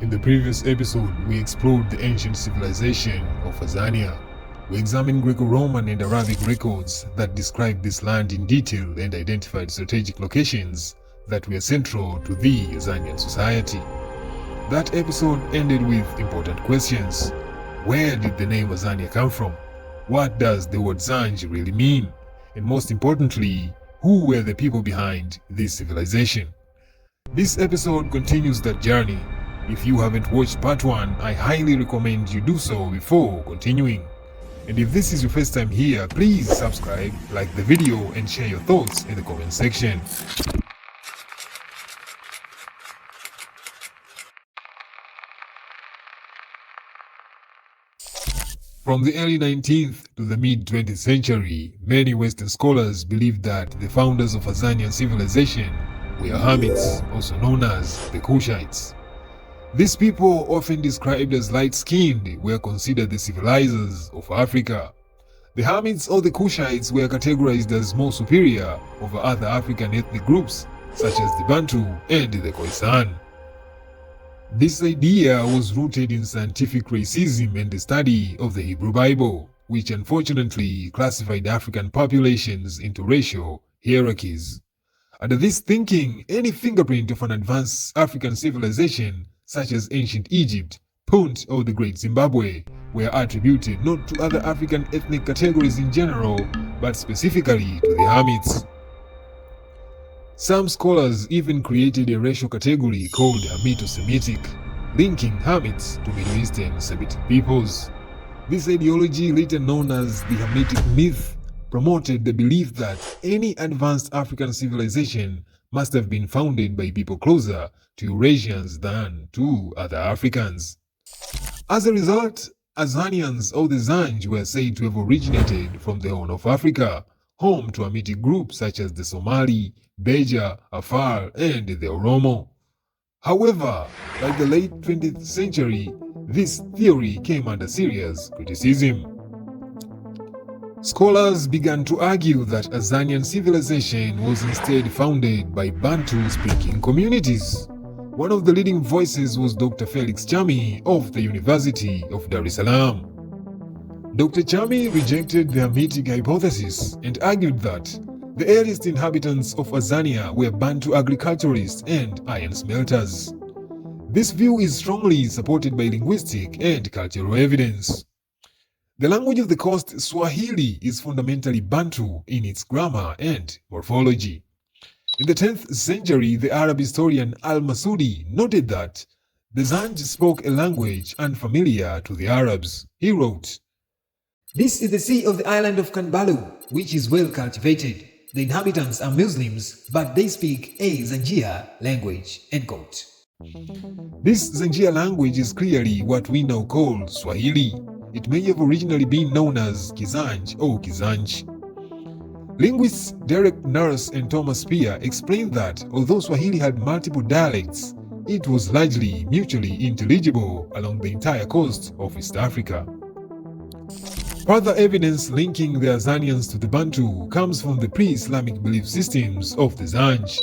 In the previous episode, we explored the ancient civilization of Azania. We examined Greco-Roman and Arabic records that describe this land in detail and identified strategic locations that were central to the Azanian society. That episode ended with important questions. Where did the name Azania come from? What does the word Zanj really mean? And most importantly, who were the people behind this civilization? This episode continues that journey. If you haven't watched part 1, I highly recommend you do so before continuing. And if this is your first time here, please subscribe, like the video, and share your thoughts in the comment section. From the early 19th to the mid-20th century, many Western scholars believed that the founders of Azanian civilization were Hamites, also known as the Kushites. These people, often described as light-skinned, were considered the civilizers of Africa. The Hamites or the Kushites were categorized as more superior over other African ethnic groups such as the Bantu and the Khoisan. This idea was rooted in scientific racism and the study of the Hebrew Bible, which unfortunately classified African populations into racial hierarchies. Under this thinking, any fingerprint of an advanced African civilization, such as ancient Egypt, Punt, or the Great Zimbabwe, were attributed not to other African ethnic categories in general, but specifically to the Hamites. Some scholars even created a racial category called Hamito-Semitic, linking Hamites to Middle Eastern Semitic peoples. This ideology, later known as the Hamitic myth, promoted the belief that any advanced African civilization must have been founded by people closer to Eurasians than to other Africans. As a result, Azanians or the Zanj were said to have originated from the Horn of Africa, home to Hamitic groups such as the Somali, Beja, Afar, and the Oromo. However, by the late 20th century, this theory came under serious criticism. Scholars began to argue that Azanian civilization was instead founded by Bantu-speaking communities. One of the leading voices was Dr. Felix Chami of the University of Dar es Salaam. Dr. Chami rejected the Hamitic hypothesis and argued that the earliest inhabitants of Azania were Bantu agriculturists and iron smelters. This view is strongly supported by linguistic and cultural evidence. The language of the coast, Swahili, is fundamentally Bantu in its grammar and morphology. In the 10th century, the Arab historian Al-Masudi noted that the Zanj spoke a language unfamiliar to the Arabs. He wrote, "This is the sea of the island of Kanbalu, which is well cultivated. The inhabitants are Muslims, but they speak a Zanjia language." End quote. This Zanjia language is clearly what we now call Swahili. It may have originally been known as Kizanj or Kizanj. Linguists Derek Nurse and Thomas Spear explained that although Swahili had multiple dialects, it was largely mutually intelligible along the entire coast of East Africa. Further evidence linking the Azanians to the Bantu comes from the pre-Islamic belief systems of the Zanj.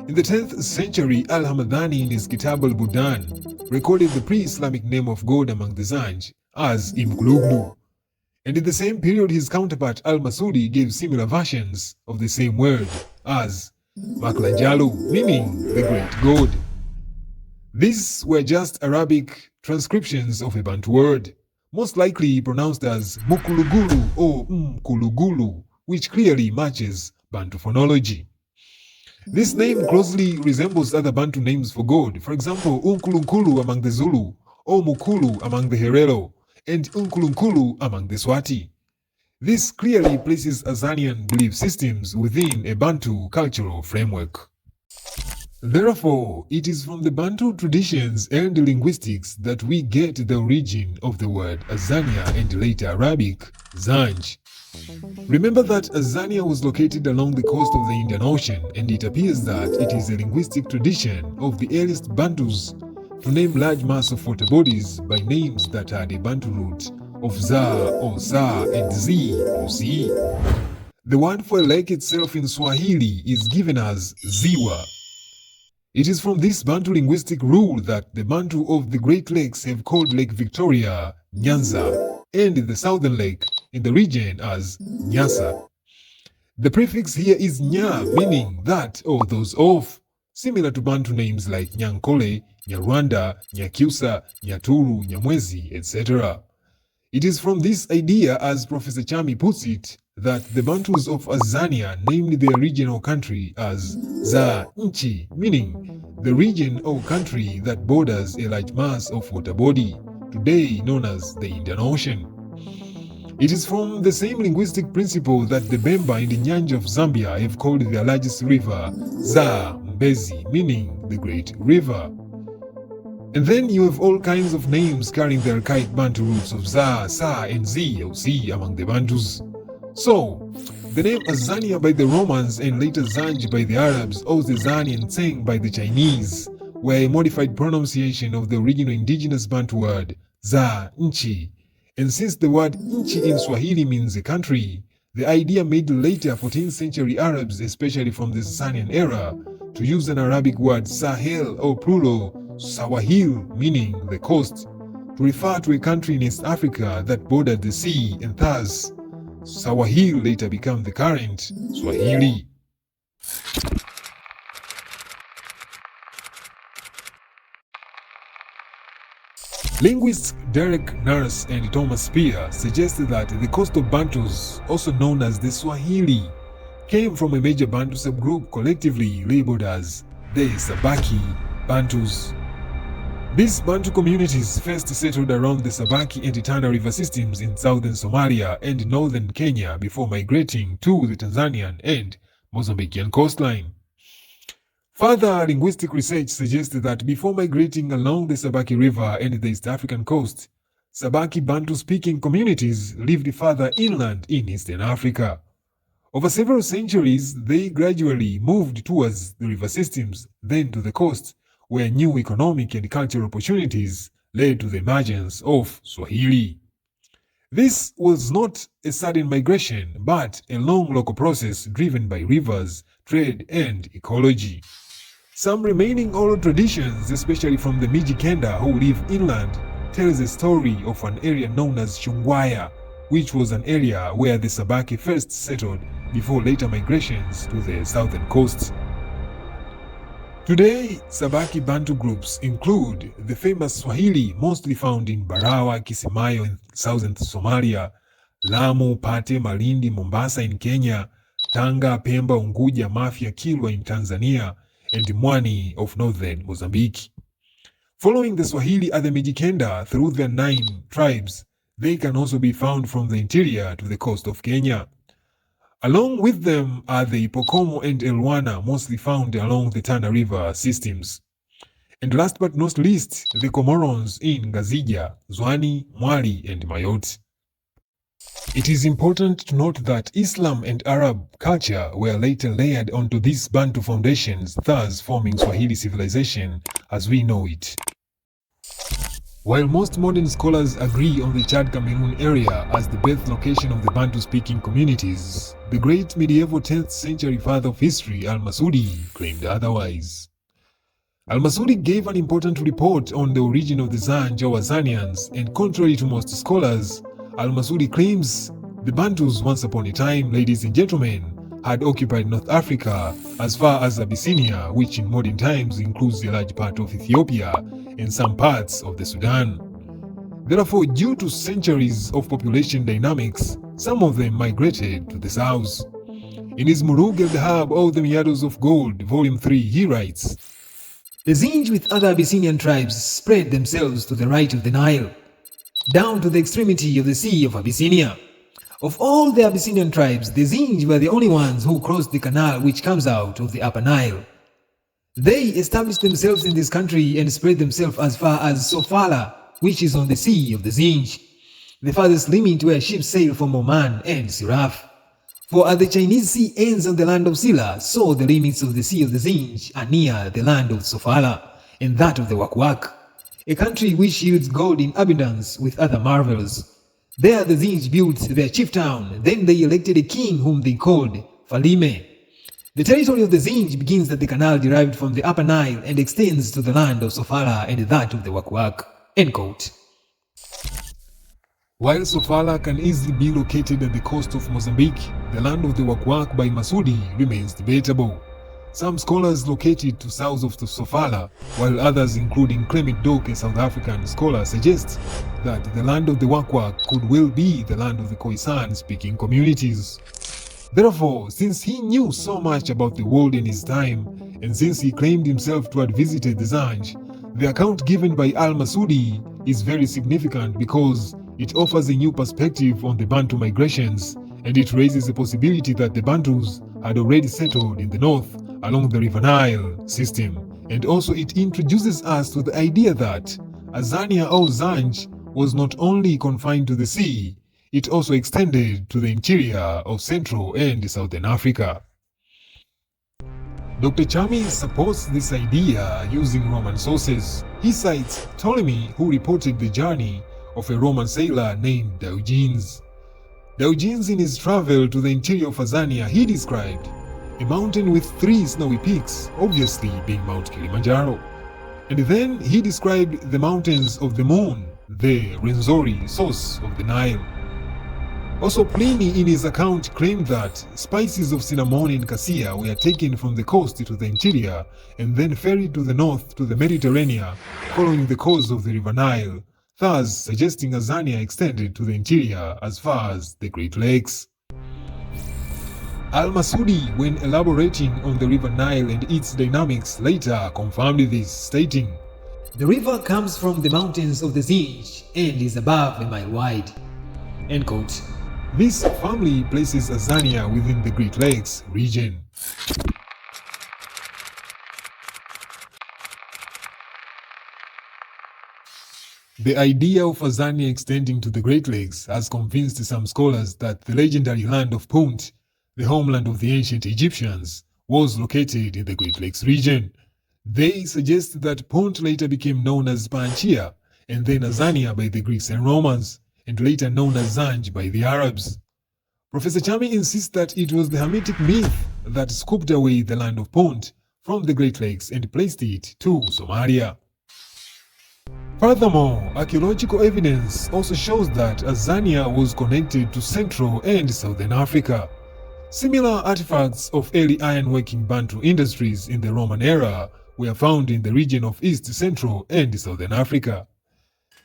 In the 10th century, Al-Hamadani in his Kitab al-Budan recorded the pre-Islamic name of God among the Zanj as Imgluglu. And in the same period, his counterpart Al-Masudi gave similar versions of the same word as Maklanjalu, meaning the great god. These were just Arabic transcriptions of a Bantu word, most likely pronounced as Mukulugulu or Mkulugulu, which clearly matches Bantu phonology. This name closely resembles other Bantu names for God, for example, Unkulunkulu among the Zulu, or Mukulu among the Herero, and Unkulunkulu among the Swati. This clearly places Azanian belief systems within a Bantu cultural framework. Therefore, it is from the Bantu traditions and linguistics that we get the origin of the word Azania and later Arabic, Zanj. Remember that Azania was located along the coast of the Indian Ocean, and it appears that it is a linguistic tradition of the earliest Bantus to name large mass of water bodies by names that had a Bantu root of Za or Sa and Z or Z. The word for a lake itself in Swahili is given as Ziwa. It is from this Bantu linguistic rule that the Bantu of the Great Lakes have called Lake Victoria Nyanza and the southern lake in the region as Nyasa. The prefix here is Nya, meaning that or those of, similar to Bantu names like Nyankole, Nyarwanda, Nyakyusa, Nyaturu, Nyamwezi, etc. It is from this idea, as Professor Chami puts it, that the Bantus of Azania named their regional country as Za Nchi, meaning the region or country that borders a large mass of water body, today known as the Indian Ocean. It is from the same linguistic principle that the Bemba in the Nyanj of Zambia have called their largest river Za Mbezi, meaning the Great River. And then you have all kinds of names carrying the archaic Bantu roots of Za, Sa, and Z or Si among the Bantus. So, the name Azania by the Romans and later Zanj by the Arabs, or the Azania and Zanj by the Chinese, were a modified pronunciation of the original indigenous Bantu word Za Nchi. And since the word Nchi in Swahili means a country, the idea made later 14th century Arabs, especially from the Sasanian era, to use an Arabic word Sahel or plural Sawahil, meaning the coast, to refer to a country in East Africa that bordered the sea, and thus Sawahil later became the current Swahili. Linguists Derek Nurse and Thomas Spear suggested that the coast of Bantus, also known as the Swahili, came from a major Bantu subgroup collectively labeled as the Sabaki Bantus. These Bantu communities first settled around the Sabaki and Tana river systems in southern Somalia and northern Kenya before migrating to the Tanzanian and Mozambican coastline. Further linguistic research suggests that before migrating along the Sabaki River and the East African coast, Sabaki Bantu-speaking communities lived further inland in Eastern Africa. Over several centuries, they gradually moved towards the river systems, then to the coast, where new economic and cultural opportunities led to the emergence of Swahili. This was not a sudden migration, but a long local process driven by rivers, trade, and ecology. Some remaining oral traditions, especially from the Mijikenda who live inland, tells the story of an area known as Chungwaya, which was an area where the Sabaki first settled before later migrations to the southern coast. Today, Sabaki Bantu groups include the famous Swahili, mostly found in Barawa, Kismayo in southern Somalia, Lamu, Pate, Malindi, Mombasa in Kenya, Tanga, Pemba, Unguja, Mafia, Kilwa in Tanzania, and Mwani of northern Mozambique. Following the Swahili are the Mijikenda through their 9 tribes. They can also be found from the interior to the coast of Kenya. Along with them are the Pokomo and Elwana, mostly found along the Tana River systems. And last but not least, the Comorons in Ngazija, Zwani, Mwali, and Mayot. It is important to note that Islam and Arab culture were later layered onto these Bantu foundations, thus forming Swahili civilization as we know it. While most modern scholars agree on the Chad-Cameroon area as the birth location of the Bantu-speaking communities, the great medieval 10th century father of history, Al-Masudi, claimed otherwise. Al-Masudi gave an important report on the origin of the Zanj or Azanians, and contrary to most scholars, Al-Masudi claims the Bantus once upon a time, ladies and gentlemen, had occupied North Africa as far as Abyssinia, which in modern times includes a large part of Ethiopia and some parts of the Sudan. Therefore, due to centuries of population dynamics, some of them migrated to the south. In his Murug el-Dhahab, or the Miados of Gold, Volume 3, he writes, "The Zinj with other Abyssinian tribes spread themselves to the right of the Nile, down to the extremity of the Sea of Abyssinia. Of all the Abyssinian tribes, the Zinj were the only ones who crossed the canal which comes out of the Upper Nile. They established themselves in this country and spread themselves as far as Sofala, which is on the Sea of the Zinj, the farthest limit where ships sail from Oman and Siraf. For as the Chinese Sea ends on the land of Silla, so the limits of the Sea of the Zinj are near the land of Sofala and that of the Wakwak, a country which yields gold in abundance with other marvels. There the Zinj built their chief town. Then they elected a king whom they called Falime. The territory of the Zanj begins at the canal derived from the Upper Nile and extends to the land of Sofala and that of the Wakwak. End quote. While Sofala can easily be located at the coast of Mozambique, the land of the Wakwak by Masudi remains debatable. Some scholars locate it to south of the Sofala, while others, including Clement Doak, a South African scholar, suggest that the land of the Wakwak could well be the land of the Khoisan-speaking communities. Therefore, since he knew so much about the world in his time, and since he claimed himself to have visited the Zanj, the account given by Al-Masudi is very significant because it offers a new perspective on the Bantu migrations, and it raises the possibility that the Bantus had already settled in the north along the River Nile system, and also it introduces us to the idea that Azania or Zanj was not only confined to the sea, it also extended to the interior of Central and Southern Africa. Dr. Chami supports this idea using Roman sources. He cites Ptolemy, who reported the journey of a Roman sailor named Diogenes. Diogenes, in his travel to the interior of Azania, he described a mountain with 3 snowy peaks, obviously being Mount Kilimanjaro. And then he described the mountains of the moon, the Rwenzori, source of the Nile. Also, Pliny in his account claimed that spices of cinnamon and cassia were taken from the coast to the interior and then ferried to the north to the Mediterranean, following the course of the River Nile, thus suggesting Azania extended to the interior as far as the Great Lakes. Al-Masudi, when elaborating on the River Nile and its dynamics, later confirmed this, stating, "The river comes from the mountains of the Zanj and is above a mile wide." End quote. This firmly places Azania within the Great Lakes region. The idea of Azania extending to the Great Lakes has convinced some scholars that the legendary land of Punt, the homeland of the ancient Egyptians, was located in the Great Lakes region. They suggest that Punt later became known as Panchia, and then Azania by the Greeks and Romans, and later known as Zanj by the Arabs. Professor Chami insists that it was the Hamitic myth that scooped away the land of Punt from the Great Lakes and placed it to Somalia. Furthermore, archaeological evidence also shows that Azania was connected to Central and Southern Africa. Similar artifacts of early ironworking Bantu industries in the Roman era were found in the region of East Central and Southern Africa.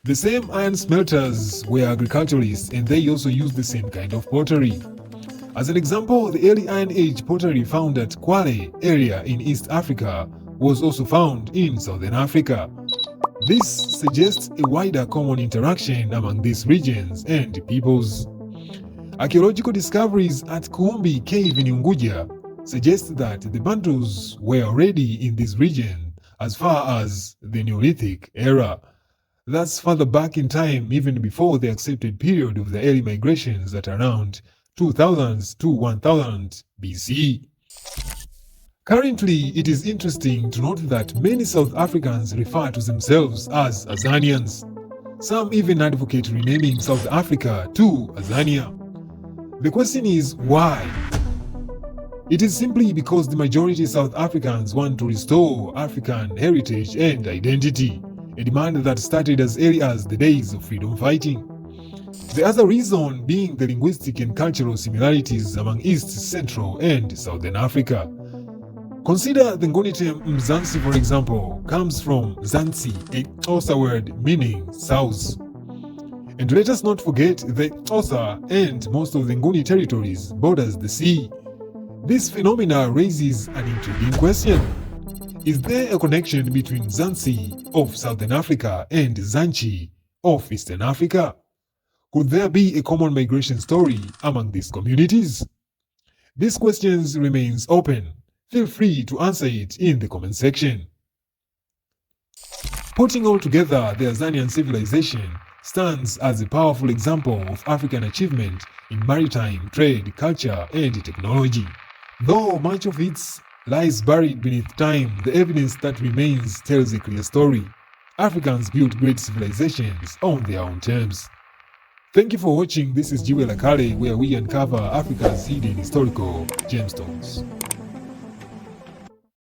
The same iron smelters were agriculturalists, and they also used the same kind of pottery. As an example, the early Iron Age pottery found at Kwale area in East Africa was also found in Southern Africa. This suggests a wider common interaction among these regions and peoples. Archaeological discoveries at Kuumbi cave in Unguja suggest that the Bantus were already in this region as far as the Neolithic era. That's further back in time, even before the accepted period of the early migrations at around 2000 to 1000 BC. Currently, it is interesting to note that many South Africans refer to themselves as Azanians. Some even advocate renaming South Africa to Azania. The question is why? It is simply because the majority of South Africans want to restore African heritage and identity, a demand that started as early as the days of freedom fighting. The other reason being the linguistic and cultural similarities among East, Central, and Southern Africa. Consider the Ngoni term Mzansi, for example, comes from Zansi, a Xhosa word meaning south. And let us not forget the Xhosa and most of the Nguni territories borders the sea. This phenomena raises an intriguing question. Is there a connection between Zansi of Southern Africa and Zanchi of Eastern Africa? Could there be a common migration story among these communities? These questions remains open. Feel free to answer it in the comment section. Putting all together, the Azanian civilization stands as a powerful example of African achievement in maritime, trade, culture, and technology. Though much of it lies buried beneath time, the evidence that remains tells a clear story. Africans built great civilizations on their own terms. Thank you for watching. This is Jiwe Lakale, where we uncover Africa's hidden historical gemstones.